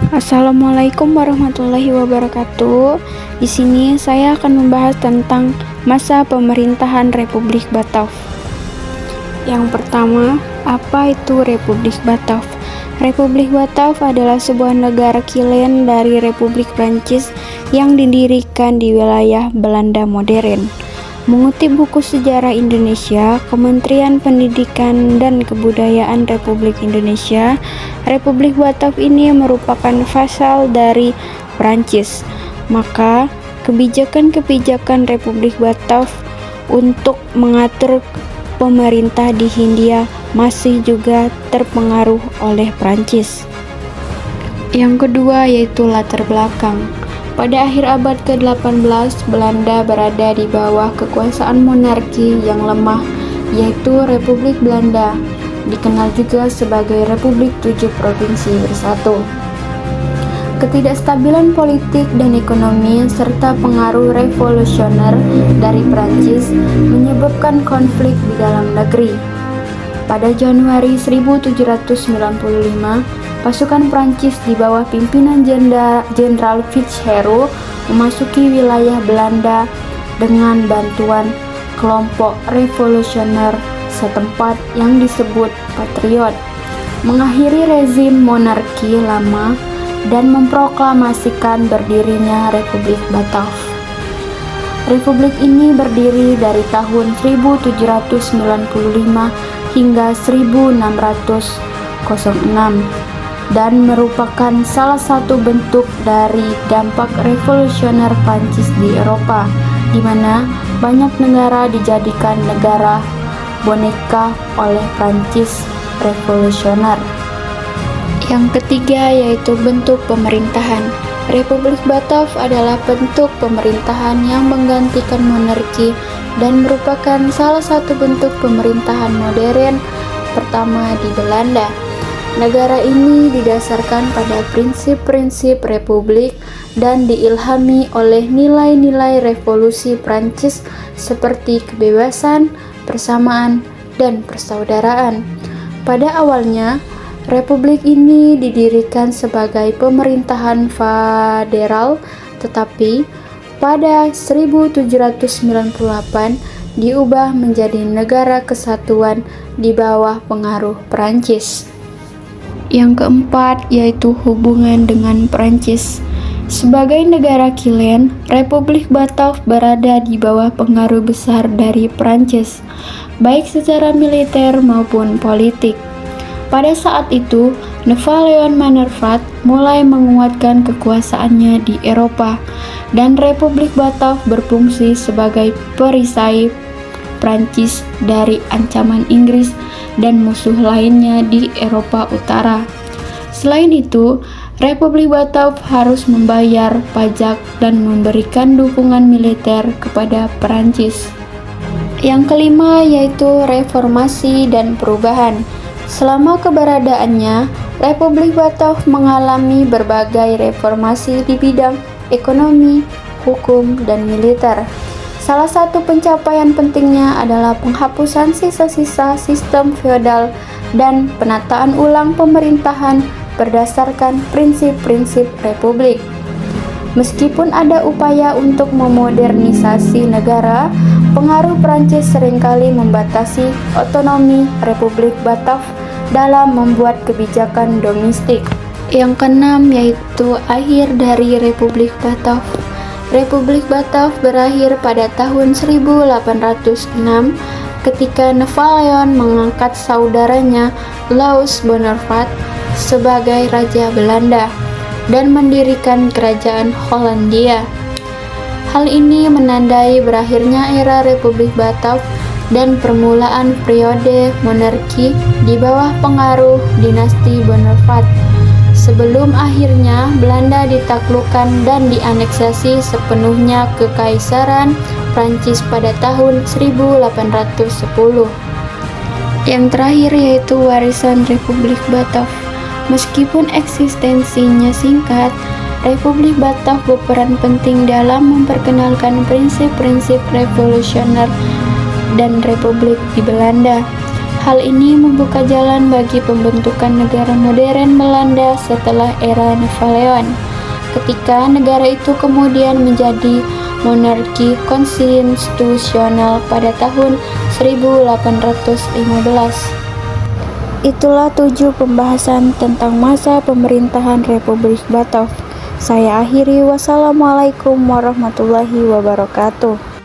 Assalamualaikum warahmatullahi wabarakatuh. Di sini saya akan membahas tentang masa pemerintahan Republik Batav. Yang pertama, apa itu Republik Batav? Republik Batav adalah sebuah negara kilèn dari Republik Prancis yang didirikan di wilayah Belanda modern. Mengutip buku sejarah Indonesia, Kementerian Pendidikan dan Kebudayaan Republik Indonesia, Republik Batav ini merupakan vasal dari Prancis. Maka, kebijakan-kebijakan Republik Batav untuk mengatur pemerintah di Hindia masih juga terpengaruh oleh Prancis. Yang kedua yaitu latar belakang. Pada akhir abad ke-18, Belanda berada di bawah kekuasaan monarki yang lemah, yaitu Republik Belanda, dikenal juga sebagai Republik 7 Provinsi Bersatu. Ketidakstabilan politik dan ekonomi serta pengaruh revolusioner dari Prancis menyebabkan konflik di dalam negeri. Pada Januari 1795, pasukan Prancis di bawah pimpinan Jenderal Fitzgerald memasuki wilayah Belanda dengan bantuan kelompok revolusioner setempat yang disebut Patriot, mengakhiri rezim monarki lama dan memproklamasikan berdirinya Republik Batav. Republik ini berdiri dari tahun 1795 hingga 1606 dan merupakan salah satu bentuk dari dampak revolusioner Prancis di Eropa, di mana banyak negara dijadikan negara boneka oleh Prancis revolusioner. Yang ketiga yaitu bentuk pemerintahan. Republik Batav adalah bentuk pemerintahan yang menggantikan monarki dan merupakan salah satu bentuk pemerintahan modern pertama di Belanda. Negara ini didasarkan pada prinsip-prinsip republik dan diilhami oleh nilai-nilai revolusi Prancis seperti kebebasan, persamaan, dan persaudaraan. Pada awalnya, Republik ini didirikan sebagai pemerintahan federal, tetapi pada 1798 diubah menjadi negara kesatuan di bawah pengaruh Prancis. Yang keempat yaitu hubungan dengan Prancis. Sebagai negara kilèn, Republik Batav berada di bawah pengaruh besar dari Prancis, baik secara militer maupun politik. Pada saat itu, Napoleon Bonaparte mulai menguatkan kekuasaannya di Eropa, dan Republik Batav berfungsi sebagai perisai Prancis dari ancaman Inggris dan musuh lainnya di Eropa Utara. Selain itu, Republik Batav harus membayar pajak dan memberikan dukungan militer kepada Prancis. Yang kelima yaitu reformasi dan perubahan. Selama keberadaannya, Republik Batav mengalami berbagai reformasi di bidang ekonomi, hukum, dan militer. Salah satu pencapaian pentingnya adalah penghapusan sisa-sisa sistem feodal dan penataan ulang pemerintahan berdasarkan prinsip-prinsip republik. Meskipun ada upaya untuk memodernisasi negara, pengaruh Prancis seringkali membatasi otonomi Republik Batav dalam membuat kebijakan domestik. Yang keenam yaitu akhir dari Republik Batav. Republik Batav berakhir pada tahun 1806 ketika Napoleon mengangkat saudaranya Louis Bonaparte sebagai Raja Belanda dan mendirikan Kerajaan Hollandia. Hal ini menandai berakhirnya era Republik Batav dan permulaan periode monarki di bawah pengaruh dinasti Bonaparte, sebelum akhirnya Belanda ditaklukkan dan dianeksasi sepenuhnya ke Kekaisaran Prancis pada tahun 1810. Yang terakhir yaitu warisan Republik Batav. Meskipun eksistensinya singkat, Republik Batav berperan penting dalam memperkenalkan prinsip-prinsip revolusioner dan republik di Belanda. Hal ini membuka jalan bagi pembentukan negara modern Belanda setelah era Napoleon, ketika negara itu kemudian menjadi monarki konstitusional pada tahun 1815. Itulah 7 pembahasan tentang masa pemerintahan Republik Batav. Saya akhiri, wassalamualaikum warahmatullahi wabarakatuh.